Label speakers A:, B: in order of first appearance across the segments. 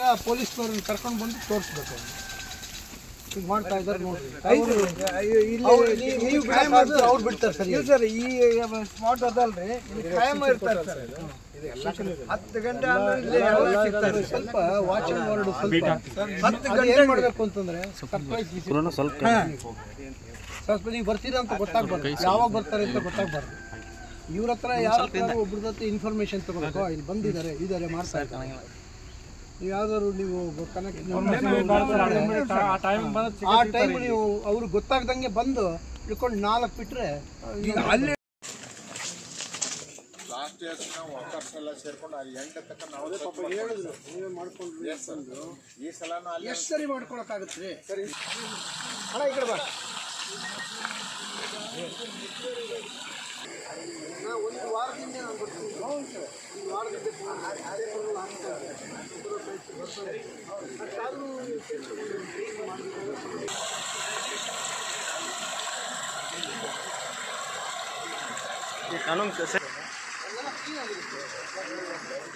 A: ಪೊಲೀಸ್ನವ್ರನ್ನ ಕರ್ಕೊಂಡು ಬಂದು ತೋರಿಸ್ಬೇಕು. ಈಗ ಮಾಡ್ತಾ ಇದ್ದಾರೆ ನೋಡ್ರಿ. ನೀವು ಅವ್ರು ಬಿಡ್ತಾರೆ ಸರ್. ಇಲ್ಲ ಸರ್, ಈ ಸ್ಪಾಟ್ ಅದಲ್ರಿ, ಕಾಯಂ ಇರ್ತಾರೆ ಸರ್. 10 ಗಂಟೆ ಸ್ವಲ್ಪ ವಾಚಿಂಗ್ ವರ್ಡ್ ಸ್ವಲ್ಪ 10 ಗಂಟೆ ಏನು ಮಾಡಬೇಕು ಅಂತಂದ್ರೆ ಸ್ವಲ್ಪ ನೀವು ಬರ್ತೀರಾ ಅಂತ ಗೊತ್ತಾಗ್ಬಾರ್ದು, ಯಾವಾಗ ಬರ್ತಾರೆ ಅಂತ ಗೊತ್ತಾಗ್ಬಾರ್ದು. ಇವ್ರ ಹತ್ರ ಯಾರ ಒಬ್ರದ ಇನ್ಫಾರ್ಮೇಶನ್ ತಗೋಬೇಕು, ಇಲ್ಲಿ ಬಂದಿದ್ದಾರೆ ಇದ್ದಾರೆ ಮಾಡ್ತಾ ಇರ್ತಾರೆ. ನೀವು ಯಾವ್ದಾದ್ರು ನೀವು ಆ ಟೈಮ್ ನೀವು ಅವ್ರಿಗೆ ಗೊತ್ತಾಗ್ದಂಗೆ ಬಂದು ಇಟ್ಕೊಂಡು 4 ಬಿಟ್ರೆ ಈಗ ಅಲ್ಲಿ ಲಾಸ್ಟ್ ಇಯರ್ಸ್ ನಾವು ವರ್ಕರ್ಸ್ ಎಲ್ಲ ಸೇರ್ಕೊಂಡು ಅಲ್ಲಿ 8 ತನಕ ನಾವು ಪಾಪ ಹೇಳಿದ್ರು ನೀವೇ ಮಾಡ್ಕೊಂಡು ಈ ಸಲನೂ ಅಲ್ಲಿ ಎಷ್ಟು ಸರಿ ಮಾಡ್ಕೊಳಕ್ಕಾಗತ್ತೆ ರೀ? ಸರಿ ಅಣ್ಣ ಈ ಕಡೆ ಬಾ. ಒಂದು ವಾರದಿಂದ ನಾನು ಬರ್ತೀನಿ. ಹೌದು ಸರ್, ಒಂದು ವಾರದಿಂದ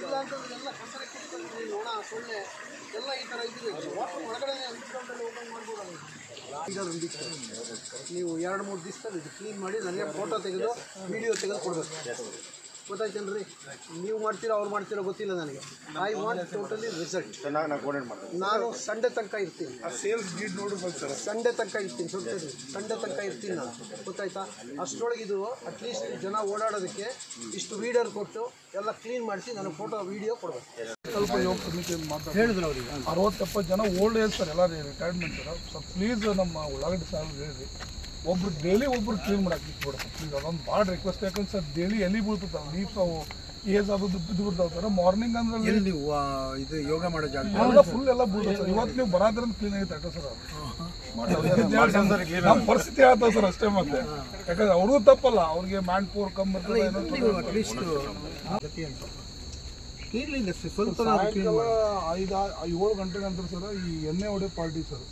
A: ಇಲ್ಲ ಅಂತಂದ್ರೆ ಎಲ್ಲ ಕಸರೆ ಕಿತ್ಕೊಂಡು ನೋಣ ಸೊಳ್ಳೆ ಎಲ್ಲ ಈ ಥರ ಇದಿದೆ. ಒಳಗಡೆ ಓಪನ್ ಮಾಡ್ಬೋದು. ನೀವು 2-3 ದಿವಸದಲ್ಲಿ ಇದು ಕ್ಲೀನ್ ಮಾಡಿ ನನಗೆ ಫೋಟೋ ತೆಗೆದು ವಿಡಿಯೋ ತೆಗೆದು ಕೊಡಬೇಕು. ಗೊತ್ತಾಯ್ತೇನ್ರಿ? ನೀವು ಮಾಡ್ತೀರೋ ಅವ್ರು ಮಾಡ್ತೀರೋ ಗೊತ್ತಿಲ್ಲ ನನಗೆ. I want totally result. ನಾನು ಸಂಡೇ ತನಕ ಇರ್ತೀನಿ. ಸೇಲ್ಸ್ ಗೀಡ್ ನೋಡ್ಬೋದು ಸರ್. ಸಂಡೇ ತನಕ ಇರ್ತೀನಿ, ಸ್ವಲ್ಪ ಸಂಡೇ ತನಕ ಇರ್ತೀನಿ ನಾನು. ಗೊತ್ತಾಯ್ತಾ? ಅಷ್ಟರೊಳಗೆ ಇದು ಅಟ್ಲೀಸ್ಟ್ ಜನ ಓಡಾಡೋದಕ್ಕೆ ಇಷ್ಟು ವೀಡಿಯೋ ಕೊಟ್ಟು ಎಲ್ಲ ಕ್ಲೀನ್ ಮಾಡಿಸಿ ನನಗೆ ಫೋಟೋ ವಿಡಿಯೋ ಕೊಡಬೇಕು.
B: ಸ್ವಲ್ಪ ಯೋಗ ಕಮಿಟಿ ಮಾತಾಡಿ
A: ಹೇಳಿದ್ರು ಅವ್ರಿಗೆ
B: 60-70 ಜನ ಓಲ್ಡ್ ಏಜ್ ಸರ್, ಎಲ್ಲ ರಿಟೈರ್ಮೆಂಟ್ ಸರ್. ಸ್ವಲ್ಪ ಪ್ಲೀಸ್ ನಮ್ಮ ಉಳ್ಳಾಗಡ್ಡಿ ಸಾಹೇಬ್ ಹೇಳ್ರಿ, ಒಬ್ರು ಡೈಲಿ ಒಬ್ರು ಕ್ಲೀನ್ ಮಾಡಕ್ಕೆ ಬಿಟ್ಬಿಡೋದು ಪ್ಲೀಸ್. ಅದೊಂದು ಭಾಳ ರಿಕ್ವೆಸ್ಟ್. ಯಾಕಂದ್ರೆ ಸರ್ ಡೈಲಿ ಎಲ್ಲಿ ಬೀಳ್ತದೆ ಲೀವ್ಸ್, ಅವು ಏಜ್ ಅದು ಬಿದ್ದು ಬಿಡ್ತಾವೆ ಸರ್. ಮಾರ್ನಿಂಗ್ ಅಂದ್ರೆ
A: ನೀವು ಇದು ಯೋಗ ಮಾಡೋ ಜಾಗ
B: ಎಲ್ಲ ಫುಲ್ ಎಲ್ಲ ಬೀಳ್ತದೆ ಸರ್. ಇವತ್ತು ನೀವು ಬರಾದ್ರಿಂದ ಕ್ಲೀನ್ ಆಗೈತೆ ಅಷ್ಟೇ ಸರ್. ನಮ್ಮ ಪರಿಸ್ಥಿತಿ ಆಗ್ತದೆ ಸರ್ ಅಷ್ಟೇ. ಮತ್ತೆ ಯಾಕಂದ್ರೆ ಅವ್ರಿಗೂ ತಪ್ಪಲ್ಲ, ಅವ್ರಿಗೆ ಮ್ಯಾನ್ ಪವರ್ ಕಮ್ಮಿ ಇರ್ತದೆ.
A: ಅಟ್ಲೀಸ್ಟ್ ಸ್ವಲ್ಪ
B: 5-7 ಗಂಟೆ ನಂತರ ಸರ್ ಈ ಎಣ್ಣೆ ಹೊಡೆ ಪಾರ್ಟಿ ಸರ್.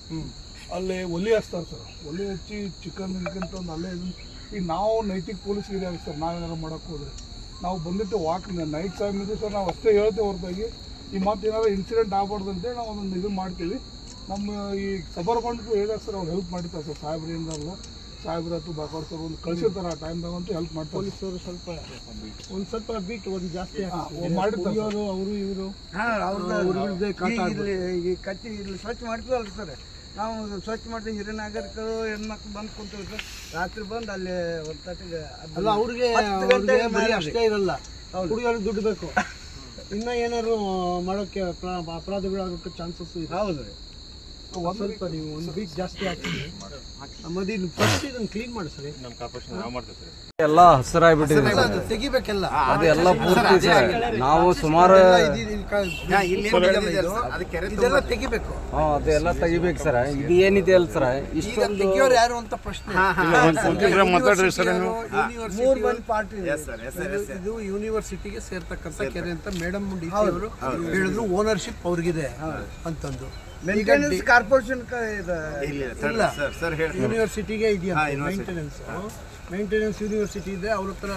B: ಅಲ್ಲೇ ಒಲಿ ಹಚ್ತಾರೆ ಸರ್. ಒಲಿ ಹಚ್ಚಿ ಚಿಕನ್ ತಂದು ಅಲ್ಲೇ ಈಗ ನಾವು ನೈತಿಕ ಪೊಲೀಸ್ ಏರಿಯಾ ಸರ್. ನಾವೇನಾರು ಮಾಡೋಕ್ಕೆ ಹೋದ್ರೆ ನಾವು ಬಂದಿಟ್ಟು ವಾಕ್ ನೈಟ್ ಟೈಮ್ ಇದೆ ಸರ್. ನಾವು ಅಷ್ಟೇ ಹೇಳ್ತೇವೆ ಹೊರತಾಗಿ ಈ ಮತ್ತೆ ಏನಾದ್ರು ಇನ್ಸಿಡೆಂಟ್ ಆಗ್ಬಾರ್ದು ಅಂತೇಳಿ ನಾವು ಒಂದೊಂದು ಇದು ಮಾಡ್ತೀವಿ. ನಮ್ಮ ಈ ಸಬರ್ ಬಂಡ್ಗೂ ಹೇಳಿದಾಗ ಸರ್ ಅವ್ರು ಹೆಲ್ಪ್ ಮಾಡಿರ್ತಾರೆ ಸರ್. ಸಾಹೇಬ್ರಿಂದಲ್ಲ ಸಾಹೇಬ್ರ ಹತ್ತು ಬಾಕೋಡ್ ಸರ್ ಒಂದು ಕಳಿಸಿರ್ತಾರೆ. ಆ ಟೈಮ್ದಾಗಂತೂ ಹೆಲ್ಪ್ ಮಾಡ್ತಾರೆ.
A: ಪೊಲೀಸರು ಸ್ವಲ್ಪ ಬೀಟ್ ಒಂದು ಜಾಸ್ತಿ
B: ಮಾಡಿರ್ತಾರೆ
A: ಅವರು ಇವರು ಕತ್ತಿ ಇಲ್ಲಿ ಸ್ವಚ್ಛ ಮಾಡ್ತೀವಲ್ಲ ಸರ್. ನಾವು ಸ್ವಚ್ಛ ಮಾಡ್ತೀವಿ. ಹಿರಿಯ ನಾಗರಿಕರು ಹೆಣ್ಮಕ್ಳು ಬಂದು ಕುಂತೀವಿ ಸರ್. ರಾತ್ರಿ ಬಂದು ಅಲ್ಲಿ ಒಂದು ತಟ್ಟಿಗೆ ಅಲ್ಲ ಅವ್ರಿಗೆ ಅಷ್ಟೇ ಇರಲ್ಲ, ಹುಡುಗಿಯವ್ರಿಗೆ ದುಡ್ಡು ಬೇಕು. ಇನ್ನೂ ಏನಾದ್ರು ಮಾಡೋಕ್ಕೆ ಅಪರಾಧಗಳು ಆಗೋಕ್ಕೆ ಚಾನ್ಸಸ್ ಇದೆ. ಹೌದು ರೀ. ಸ್ವಲ್ಪ ನೀವು ಒಂದು ವೀಕ್ ಜಾಸ್ತಿ ಆಗ್ತದೆ. ಮತ್ತೆ ಫಸ್ಟ್ ಇದನ್ನು ಕ್ಲೀನ್ ಮಾಡಿ ಸರಿ. ನಮ್ಮ ಕಾರ್ಪೊರೇಷನ್ ನಾವು ಮಾಡ್ತೀವಿ ಸರ್.
C: ಎಲ್ಲ ಹಸಿರಾಗ್ಬಿಟ್ಟಿದೆ,
A: ತೆಗಿಬೇಕೆಲ್ಲ.
C: ಅದೆಲ್ಲ ಪೂರ್ತಿ ಸರ್. ನಾವು ಸುಮಾರು
A: ಇದೆಲ್ಲ ತೆಗಿಬೇಕು.
C: ಅದೆಲ್ಲ ತೆಗಿಬೇಕು ಸರ್. ಇದು ಏನಿದೆ ಅಲ್ಲ ಸರ್, ಇಷ್ಟೊಂದು
A: ತೆಗಿಯೋರು ಯಾರು ಅಂತ ಪ್ರಶ್ನೆ. ಇದು ಯೂನಿವರ್ಸಿಟಿಗೆ ಸೇರ್ತಕ್ಕಂಥ ಕೆರೆ ಅಂತ ಮೇಡಮ್ ಡಿ ಅವರು ಹೇಳಿದ್ರು. ಓನರ್ಶಿಪ್ ಅವ್ರಿಗಿದೆ ಅಂತಂದು. ಮೇಂಟೆನೆನ್ಸ್ ಕಾರ್ಪೊರೇಷನ್ ಇಲ್ಲ, ಯೂನಿವರ್ಸಿಟಿಗೆ ಇದೆಯಾ ಮೇಂಟೆನೆನ್ಸ್ ಯೂನಿವರ್ಸಿಟಿ ಇದೆ. ಅವ್ರ ಹತ್ರ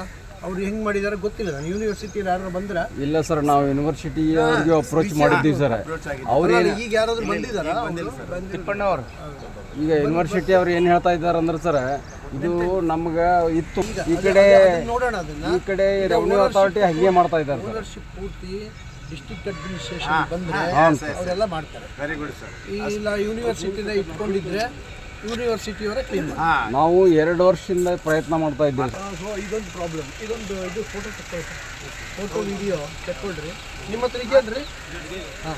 A: ಅವ್ರು ಹೆಂಗ್ ಮಾಡಿದಾರೆ ಗೊತ್ತಿಲ್ಲ. ನಾನು ಯೂನಿವರ್ಸಿಟಿ ಯಾರು ಬಂದ್ರ
C: ಇಲ್ಲ ಸರ್. ನಾವು ಯೂನಿವರ್ಸಿಟಿ ಅವ್ರಿಗೆ ಅಪ್ರೋಚ್ ಮಾಡಿದ್ದೀವಿ ಸರ್. ಅವ್ರು
A: ಈಗ ಯಾರಾದ್ರೂ ಬಂದಿದ್ದಾರ?
C: ತಿಪ್ಪಣ್ಣವ್ರು ಈಗ ಯೂನಿವರ್ಸಿಟಿ ಅವ್ರು ಏನು ಹೇಳ್ತಾ ಇದ್ದಾರೆ ಅಂದ್ರೆ ಸರ್, ಇದು ನಮ್ಗೆ ಇತ್ತು ಈ ಕಡೆ
A: ನೋಡೋಣ. ಅದನ್ನ
C: ಈ ಕಡೆ ರೆವಿನ್ಯೂ ಅಥಾರಿಟಿ ಹಂಗೆ ಮಾಡ್ತಾ ಇದ್ದಾರೆ.
A: ಓನರ್ಶಿಪ್ ಪೂರ್ತಿ ಡಿಸ್ಟ್ರಿಕ್ಟ್ ಅಡ್ಮಿನಿಸ್ಟ್ರೇಷನ್ ಬಂದ್ರೆ ಅವರೆಲ್ಲ ಮಾಡ್ತಾರೆ. Very good sir. ಇಲ್ಲ ಯೂನಿವರ್ಸಿಟಿನ ಇಟ್ಕೊಂಡಿದ್ರೆ ಯೂನಿವರ್ಸಿಟಿಯವರೇ ಕ್ಲೀನ್ ಮಾಡಿ.
C: ನಾವು 2 ವರ್ಷದಿಂದ ಪ್ರಯತ್ನ ಮಾಡ್ತಾ ಇದ್ದೀವಿ.
A: ಇದೊಂದು ಪ್ರಾಬ್ಲಮ್. ಇದು ಫೋಟೋ ತಗೊಳ್ರಿ, ಫೋಟೋ ವಿಡಿಯೋ ತಗೊಳ್ರಿ. ನಿಮ್ಮ ಹತ್ರ ಇದೆಯಲ್ರಿ? ಹಾಂ,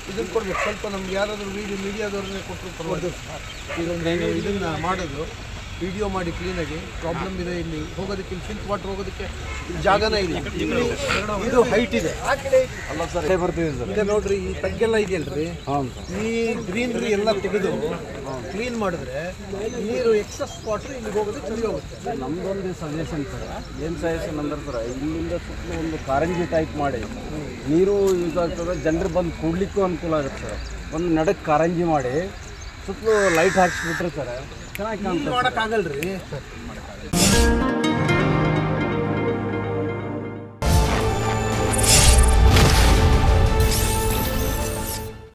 A: ಇದನ್ನು ಕೊಡ್ಬೇಕು. ಸ್ವಲ್ಪ ನಮ್ಗೆ ಯಾರಾದರೂ ಮೀಡಿಯಾದವ್ರನ್ನೇ ಕೊಟ್ಟರು ಪರವಾಗಿಲ್ಲ. ಇದನ್ನು ಮಾಡೋದು ವಿಡಿಯೋ ಮಾಡಿ ಕ್ಲೀನಾಗಿ. ಪ್ರಾಬ್ಲಮ್ ಇದೆ ಇಲ್ಲಿ ಹೋಗೋದಕ್ಕೆ, ಇಲ್ಲಿ ಫಿಲ್ಟ್ ವಾಟರ್ ಹೋಗೋದಕ್ಕೆ ಇಲ್ಲಿ ಜಾಗನೇ ಇಲ್ಲ. ಇದು ಹೈಟ್ ಇದೆ. ಆ ಕಡೆ
C: ಅಲ್ಲ ಸರ್, ಬರ್ತೀವಿ ಸರ್.
A: ಇದೆ ನೋಡ್ರಿ, ಈ ತಗ್ಗೆಲ್ಲ ಇದೆಯಲ್ರಿ, ಈ ಗ್ರೀನ್ರಿ ಎಲ್ಲ ತೆಗೆದು ಕ್ಲೀನ್ ಮಾಡಿದ್ರೆ ನೀರು ಎಕ್ಸಸ್ ವಾಟರ್ ಇಲ್ಲಿ ಹೋಗೋದಕ್ಕೆ ಸರಿ ಹೋಗುತ್ತೆ.
C: ನಮ್ದೊಂದು ಸಜೆಷನ್ ಸರ್. ಏನು ಸಜೆಷನ್ ಅಂದ್ರೆ ಸರ್, ಇಲ್ಲಿಂದ ಸುತ್ತಲೂ ಒಂದು ಕಾರಂಜಿ ಟೈಪ್ ಮಾಡಿ ನೀರು ಯೂಸ್ ಆಗ್ತದೆ. ಜನರು ಬಂದು ಕೂಡ್ಲಿಕ್ಕೂ ಅನುಕೂಲ ಆಗುತ್ತೆ ಸರ್. ಒಂದು ನಡಕ್ಕೆ ಕಾರಂಜಿ ಮಾಡಿ ಸುತ್ತಲೂ ಲೈಟ್ ಹಾಕಿಸ್ಬಿಟ್ರೆ ಸರ್ ಚೆನ್ನಾಗಿ ಕಾಣ್ತದೆ.
A: ಮಾಡೋಕ್ಕಾಗಲ್ರಿ.